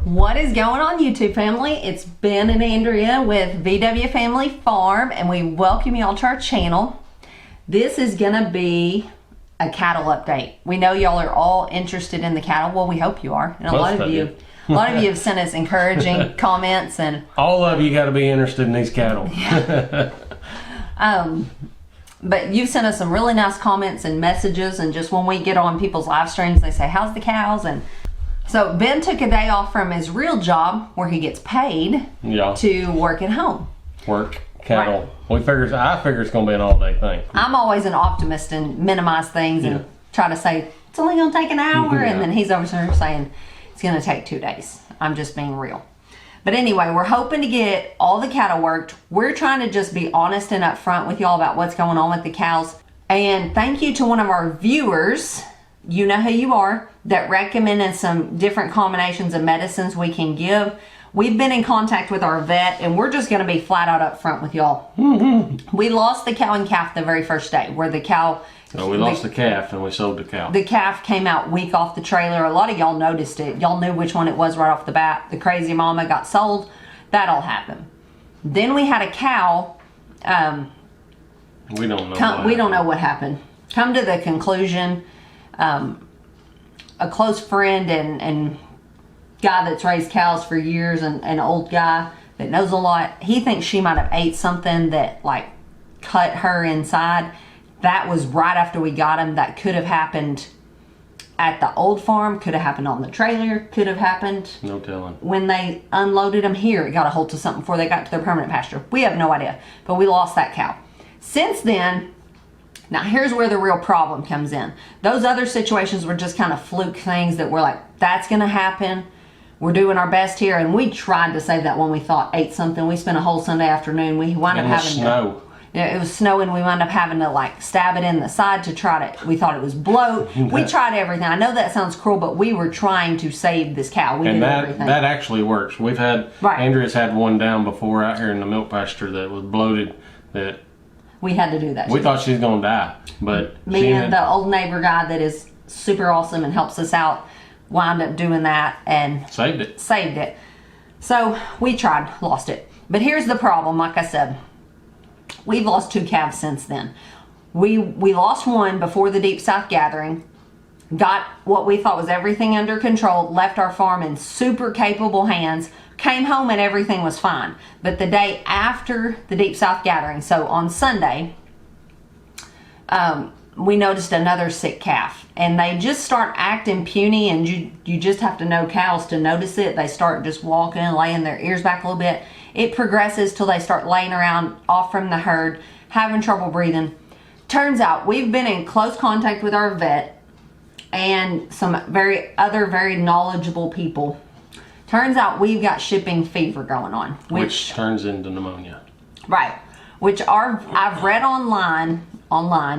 What is going on, YouTube family? It's Ben and Andrea with VW Family Farm, and we welcome you all to our channel. This is gonna be a cattle update. We know y'all are all interested in the cattle. Well, we hope you are, and a lot of you have sent us encouraging comments, and all of you got to be interested in these cattle. But you've sent us some really nice comments and messages, and just when we get on people's live streams, they say, "How's the cows?" And so Ben took a day off from his real job where he gets paid to work at home. Work cattle. Right. I figure it's gonna be an all-day thing. I'm always an optimist and minimize things and try to say it's only gonna take an hour, and then he's over there saying it's gonna take 2 days. I'm just being real. But anyway, we're hoping to get all the cattle worked. We're trying to just be honest and upfront with y'all about what's going on with the cows. And thank you to one of our viewers, you know who you are, that recommended some different combinations of medicines we can give. We've been in contact with our vet, and we're just going to be flat out up front with y'all. We lost the cow and calf the very first day, where the cow... No, we lost the calf and we sold the cow. The calf came out weak off the trailer. A lot of y'all noticed it. Y'all knew which one it was right off the bat. The crazy mama got sold. That all happened. Then we had a cow. We don't know. We don't know what happened. Come to the conclusion... a close friend and guy that's raised cows for years, and an old guy that knows a lot, he thinks she might have ate something that like cut her inside. That was right after we got him. That could have happened at the old farm, could have happened on the trailer, could have happened no telling when they unloaded him here. It got a hold of something before they got to their permanent pasture. We have no idea, but we lost that cow. Since then, now here's where the real problem comes in. Those other situations were just kind of fluke things that were like, that's gonna happen. We're doing our best here, and we tried to save that one we thought ate something. We spent a whole Sunday afternoon. We wound up having snow. It was snowing. We wound up having to like stab it in the side to try to, we thought it was bloat. We tried everything. I know that sounds cruel, but we were trying to save this cow. We did everything. That actually works. We've had, Andrea's had one down before out here in the milk pasture that was bloated, that we had to do that. We thought she was going to die, but me and the old neighbor guy that is super awesome and helps us out wound up doing that and saved it. So we tried, lost it. But here's the problem. Like I said, we've lost 2 calves since then. We lost one before the Deep South gathering, got what we thought was everything under control, left our farm in super capable hands, came home and everything was fine. But the day after the Deep South gathering, so on Sunday, we noticed another sick calf, and they just start acting puny, and you just have to know cows to notice it. They start just walking and laying their ears back a little bit. It progresses till they start laying around off from the herd, having trouble breathing. Turns out we've been in close contact with our vet and some very knowledgeable people. Turns out we've got shipping fever going on, which turns into pneumonia. Right. Which I've read online,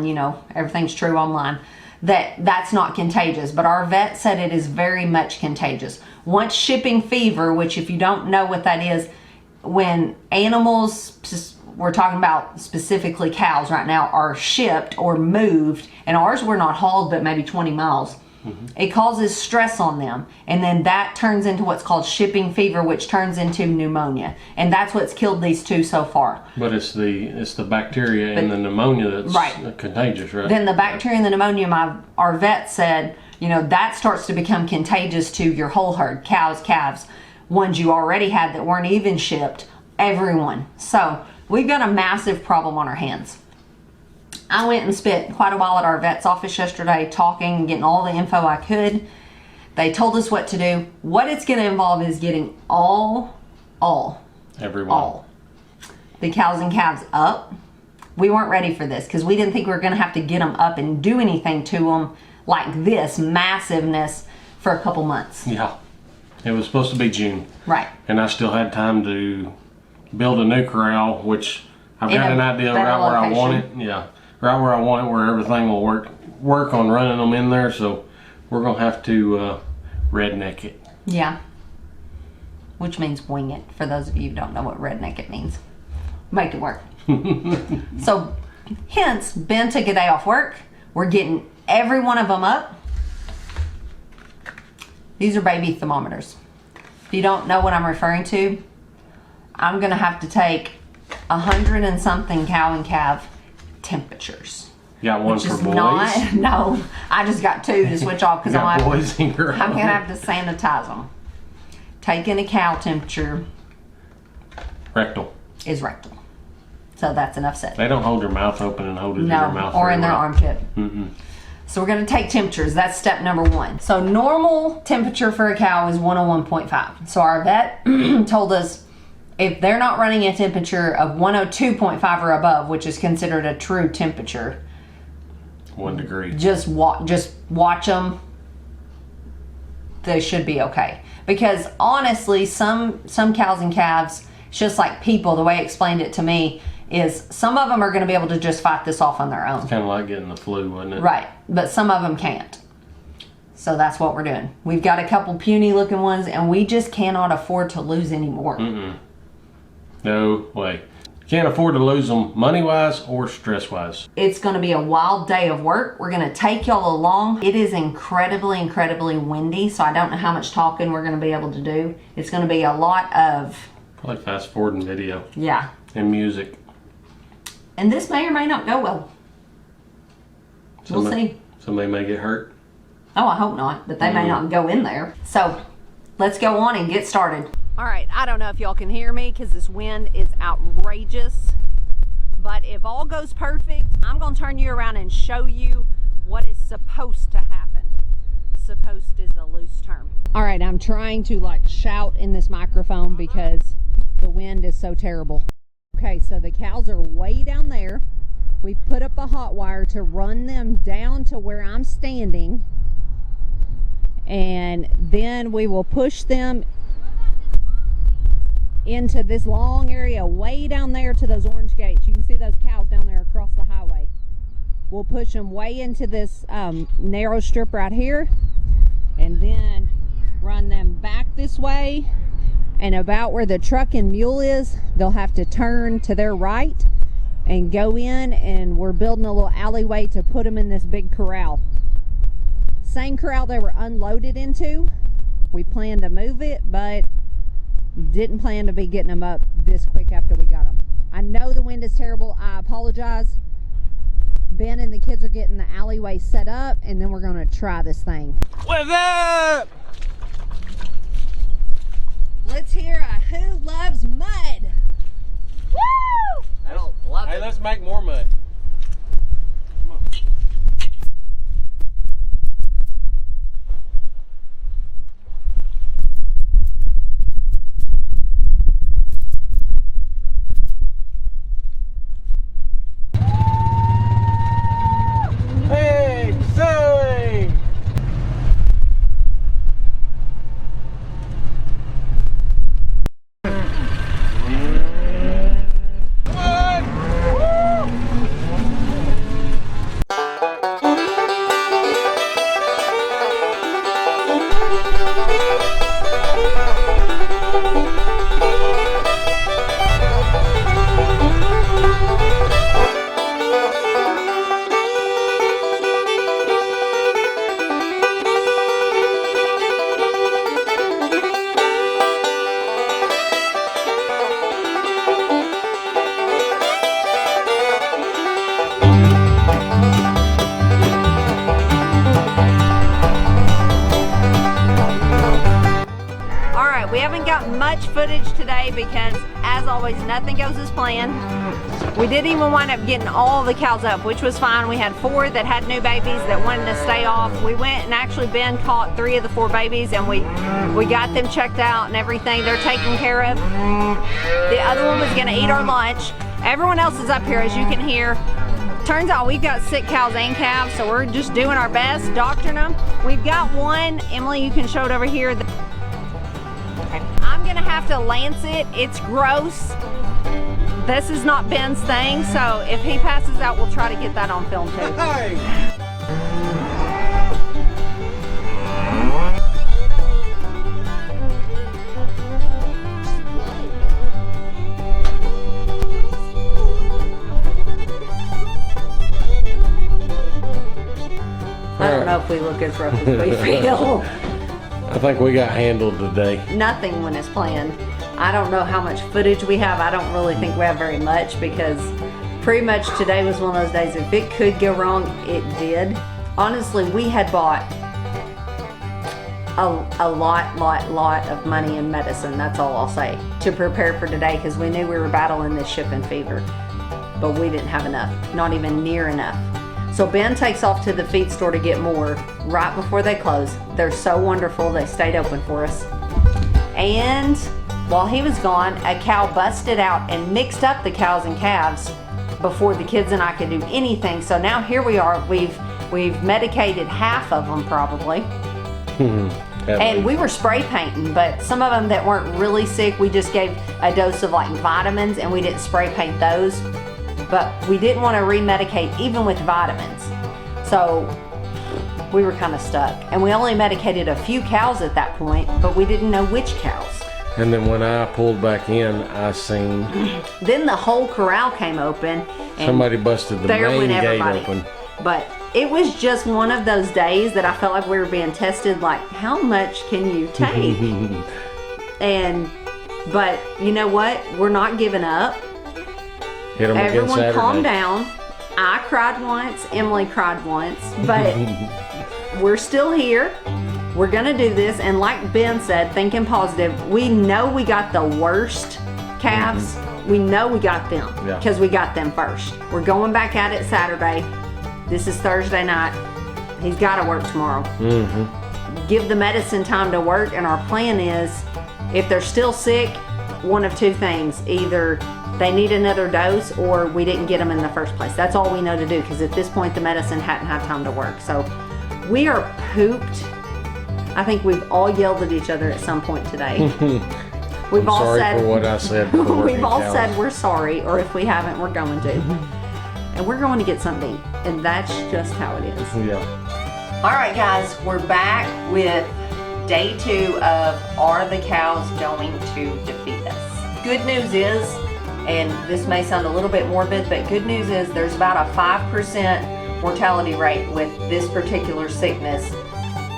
you know, everything's true online, that's not contagious, but our vet said it is very much contagious. Once shipping fever, which if you don't know what that is, when animals, we're talking about specifically cows right now, are shipped or moved, and ours were not hauled but maybe 20 miles, it causes stress on them, and then that turns into what's called shipping fever, which turns into pneumonia, and that's what's killed these 2 so far. But it's the bacteria and the pneumonia that's contagious, right? Then the bacteria and the pneumonia, our vet said, you know, that starts to become contagious to your whole herd, cows, calves, ones you already had that weren't even shipped, everyone. So we've got a massive problem on our hands. I went and spent quite a while at our vet's office yesterday talking, getting all the info I could. They told us what to do. What it's going to involve is getting all the cows and calves up. We weren't ready for this because we didn't think we were going to have to get them up and do anything to them like this massiveness for a couple months. Yeah. It was supposed to be June. Right. And I still had time to build a new corral, which I've got an idea right where I want it. Yeah. Right where I want it, where everything will work on running them in there. So we're going to have to redneck it. Yeah. Which means wing it. For those of you who don't know what redneck it means. Make it work. So hence, Ben took a day off work. We're getting every one of them up. These are baby thermometers. If you don't know what I'm referring to, I'm gonna have to take 100 and something cow and calf temperatures. You got one Which for is boys? no, I just got 2 to switch off because I'm boys and girls. gonna have to sanitize them. Taking a cow temperature Rectal. is rectal. So that's enough said. They don't hold your mouth open and hold it in your mouth. Or in their armpit. Mm-mm. So we're gonna take temperatures. That's step number 1. So normal temperature for a cow is 101.5. So our vet told us if they're not running a temperature of 102.5 or above, which is considered a true temperature, 1 degree. just watch them. They should be okay. Because honestly, some cows and calves, it's just like people, the way it explained it to me is some of them are going to be able to just fight this off on their own. It's kind of like getting the flu, wasn't it? Right, but some of them can't. So that's what we're doing. We've got a couple puny looking ones and we just cannot afford to lose any more. Mm-mm. No way. Can't afford to lose them money-wise or stress-wise. It's going to be a wild day of work. We're going to take y'all along. It is incredibly, incredibly windy, so I don't know how much talking we're going to be able to do. It's going to be a lot of... Probably fast-forwarding video. Yeah. And music. And this may or may not go well. We'll see. Somebody may get hurt. Oh, I hope not, but they may not go in there. So, let's go on and get started. All right, I don't know if y'all can hear me because this wind is outrageous. But if all goes perfect, I'm going to turn you around and show you what is supposed to happen. Supposed is a loose term. All right, I'm trying to like shout in this microphone because the wind is so terrible. Okay, so the cows are way down there. We put up a hot wire to run them down to where I'm standing. And then we will push them into this long area way down there to those orange gates. You can see those cows down there across the highway. We'll push them way into this narrow strip right here and then run them back this way, and about where the truck and mule is, they'll have to turn to their right and go in, and we're building a little alleyway to put them in this big corral. Same corral they were unloaded into. We plan to move it, but didn't plan to be getting them up this quick after we got them. I know the wind is terrible. I apologize. Ben and the kids are getting the alleyway set up, and then we're going to try this thing. What's up? Let's hear a Who Loves Mud. Woo! I don't love it. Hey, let's make more mud. Come on. Hey, Zoe! We haven't got much footage today because, as always, nothing goes as planned. We didn't even wind up getting all the cows up, which was fine. We had 4 that had new babies that wanted to stay off. We went and actually Ben caught 3 of the 4 babies, and we got them checked out and everything. They're taken care of. The other one was going to eat our lunch. Everyone else is up here, as you can hear. Turns out we've got sick cows and calves, so we're just doing our best doctoring them. We've got one, Emily, you can show it over here. I'm gonna have to lance it. It's gross. This is not Ben's thing, so if he passes out, we'll try to get that on film too. Hey. I don't know if we look as rough as we feel. I think we got handled today. Nothing when it's planned. I don't know how much footage we have. I don't really think we have very much because pretty much today was one of those days. If it could go wrong, it did. Honestly, we had bought a lot of money in medicine. That's all I'll say to prepare for today because we knew we were battling this shipping fever, but we didn't have enough, not even near enough. So Ben takes off to the feed store to get more right before they close. They're so wonderful. They stayed open for us. And while he was gone, a cow busted out and mixed up the cows and calves before the kids and I could do anything. So now here we are. We've medicated half of them probably. And we were spray painting, but some of them that weren't really sick, we just gave a dose of like vitamins and we didn't spray paint those. But we didn't want to re-medicate even with vitamins. So we were kind of stuck. And we only medicated a few cows at that point, but we didn't know which cows. And then when I pulled back in, I seen... Then the whole corral came open. And somebody busted the main gate open. But it was just one of those days that I felt like we were being tested, like, how much can you take? But you know what? We're not giving up. Hit them again Everyone Saturday. calm down. I cried once, Emily cried once, but we're still here. We're gonna do this, and like Ben said, thinking positive, we know we got the worst calves. We know we got them because we got them first. We're going back at it Saturday. This is Thursday night. He's gotta work tomorrow. Give the medicine time to work, and our plan is, if they're still sick, one of two things. Either they need another dose or we didn't get them in the first place. That's all we know to do because at this point the medicine hadn't had time to work. So we are pooped. I think we've all yelled at each other at some point today. We've all sorry said for what I said. we've all said we're sorry, or if we haven't, we're going to. And we're going to get something to eat. And that's just how it is. Yeah. All right, guys, we're back with day 2 of Are the Cows Going to Defeat Us? Good news is, and this may sound a little bit morbid, but good news is there's about a 5% mortality rate with this particular sickness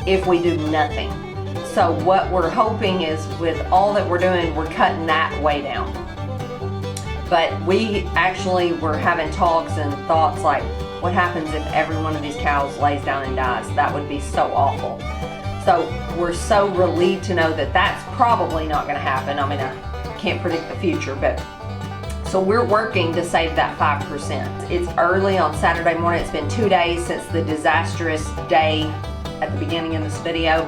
if we do nothing. So what we're hoping is with all that we're doing, we're cutting that way down. But we actually were having talks and thoughts like, what happens if every one of these cows lays down and dies? That would be so awful. So we're so relieved to know that that's probably not going to happen. I mean, I can't predict the future, but so we're working to save that 5%. It's early on Saturday morning. It's been 2 days since the disastrous day at the beginning of this video.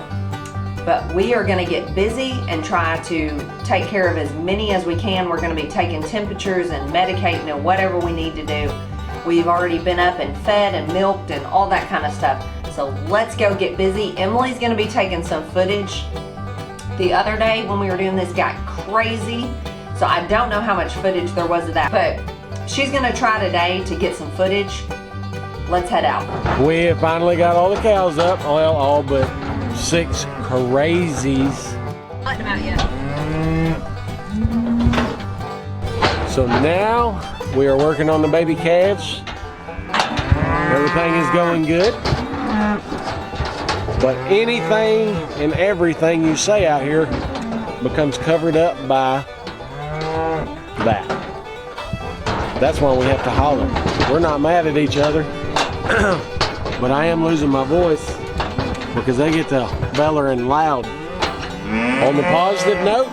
But we are going to get busy and try to take care of as many as we can. We're going to be taking temperatures and medicating and whatever we need to do. We've already been up and fed and milked and all that kind of stuff. So let's go get busy. Emily's going to be taking some footage. The other day when we were doing this got crazy. So I don't know how much footage there was of that. But she's going to try today to get some footage. Let's head out. We have finally got all the cows up. Well, all but 6 crazies. What about you? So now we are working on the baby calves. Everything is going good. But anything and everything you say out here becomes covered up by that. That's why we have to holler. We're not mad at each other, but I am losing my voice because they get to bellowing loud. On the positive note,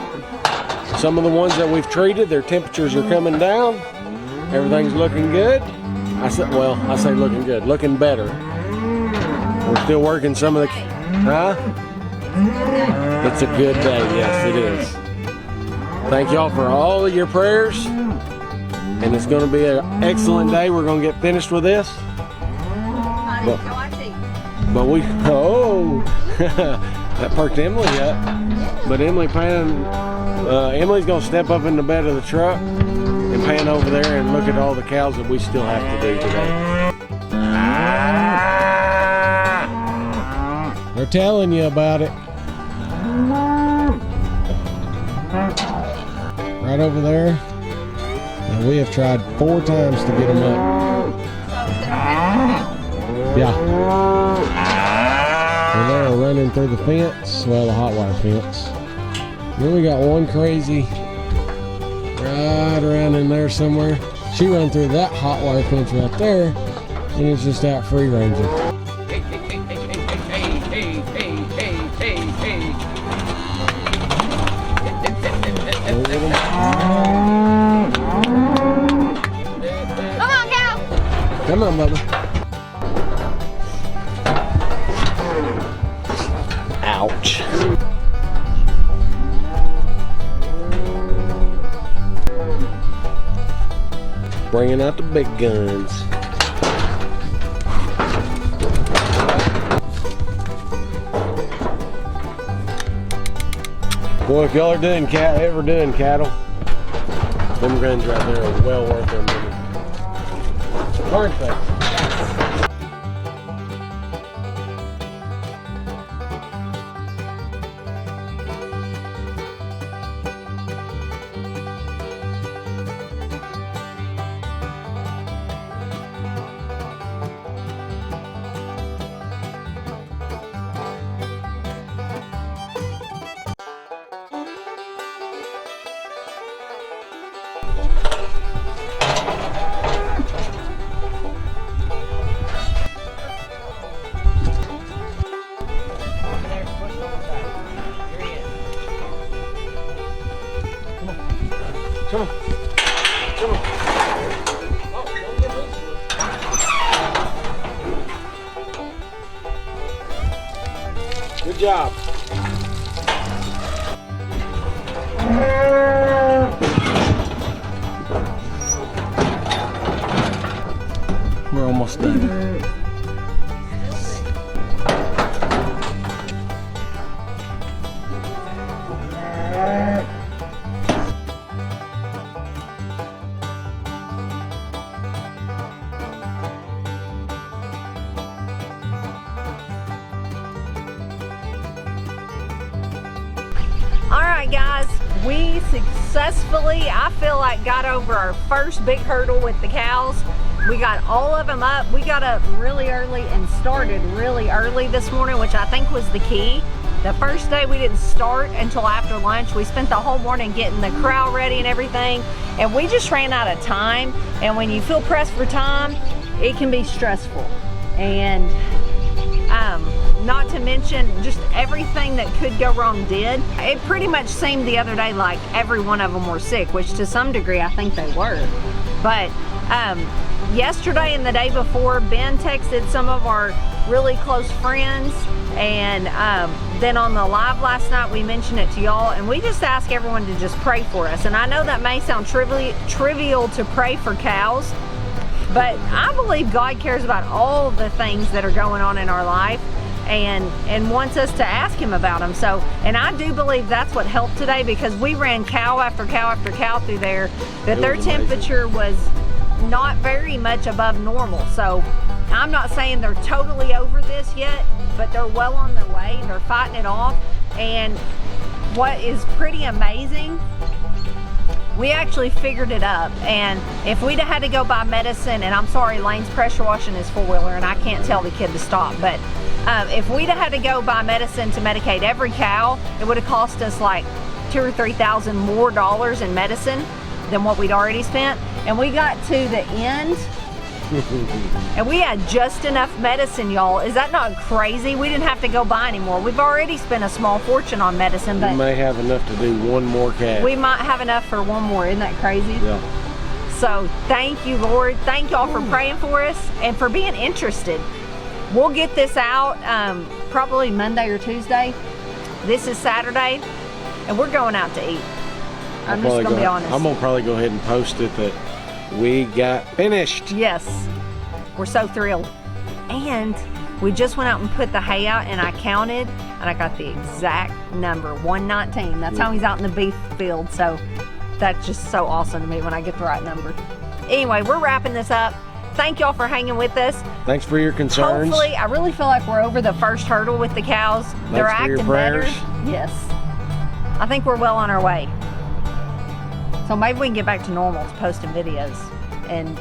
some of the ones that we've treated, their temperatures are coming down. Everything's looking good. I say looking good, looking better. We're still working some of the, It's a good day, yes it is. Thank y'all for all of your prayers. And it's gonna be an excellent day. We're gonna get finished with this. But we, that perked Emily up. But Emily's gonna step up in the bed of the truck and pan over there and look at all the cows that we still have to do today. They're telling you about it. Right over there. And we have tried 4 times to get them up. Yeah. So they're running through the fence, well, the hot wire fence. Then we got one crazy right around in there somewhere. She ran through that hot wire fence right there, and it's just out free ranging. Hey, hey, hey, hey, hey, hey, hey, hey, hey, hey. Come on, cow. Come on, Bubba. Ouch. Bringing out the big guns. Boy, if y'all are ever doing cattle, them guns right there are well worth them money. Aren't they? Come on. Come on. Oh, don't get loose. Good job. We're almost done. Alright guys, we successfully, I feel like, got over our first big hurdle with the cows. We got all of them up. We got up really early and started really early this morning, which I think was the key. The first day we didn't start until after lunch. We spent the whole morning getting the corral ready and everything, and we just ran out of time. And when you feel pressed for time, it can be stressful. And not to mention just everything that could go wrong did. It pretty much seemed the other day like every one of them were sick, which to some degree I think they were. But yesterday and the day before, Ben texted some of our really close friends, and then on the live last night we mentioned it to y'all, and we just ask everyone to just pray for us. And I know that may sound trivial to pray for cows, but I believe God cares about all the things that are going on in our life, and wants us to ask him about them. So, and I do believe that's what helped today, because we ran cow after cow after cow through there, that their temperature was not very much above normal. So I'm not saying they're totally over this yet, but they're well on their way. They're fighting it off. And what is pretty amazing, we actually figured it up. And if we'd have had to go buy medicine, and I'm sorry, Lane's pressure washing his four-wheeler and I can't tell the kid to stop, but if we'd have had to go buy medicine to medicate every cow, it would have cost us like $2,000 or $3,000 more in medicine than what we'd already spent. And we got to the end and we had just enough medicine, y'all. Is that not crazy? We didn't have to go buy anymore. We've already spent a small fortune on medicine, but we may have enough to do one more calf. We might have enough for one more. Isn't that crazy? Yeah. So thank you, Lord. Thank y'all for praying for us and for being interested. We'll get this out probably Monday or Tuesday. This is Saturday, and we're going out to eat. I'm just gonna be honest. I'm gonna probably go ahead and post it that we got finished. Yes, we're so thrilled. And we just went out and put the hay out, and I counted, and I got the exact number, 119. That's how he's out in the beef field. So that's just so awesome to me when I get the right number. Anyway, we're wrapping this up. Thank y'all for hanging with us. Thanks for your concerns. Hopefully, I really feel like we're over the first hurdle with the cows. They're acting better. Yes. I think we're well on our way. So maybe we can get back to normal, to posting videos and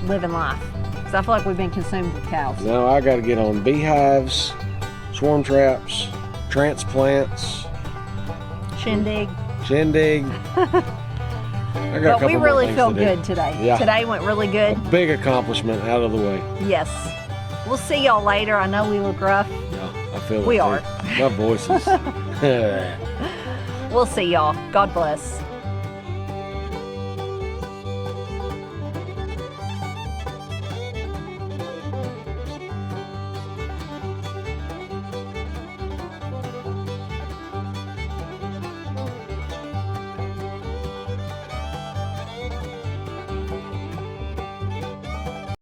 living life. Because I feel like we've been consumed with cows. Now I got to get on beehives swarm traps, transplants, Shindig. shindig. I got a But couple we more really things feel to do. good today. Yeah. Today went really good. Big accomplishment out of the way. Yes. We'll see y'all later. I know we look rough. Yeah, I feel it. We too. are. My voice is. We'll see y'all. God bless.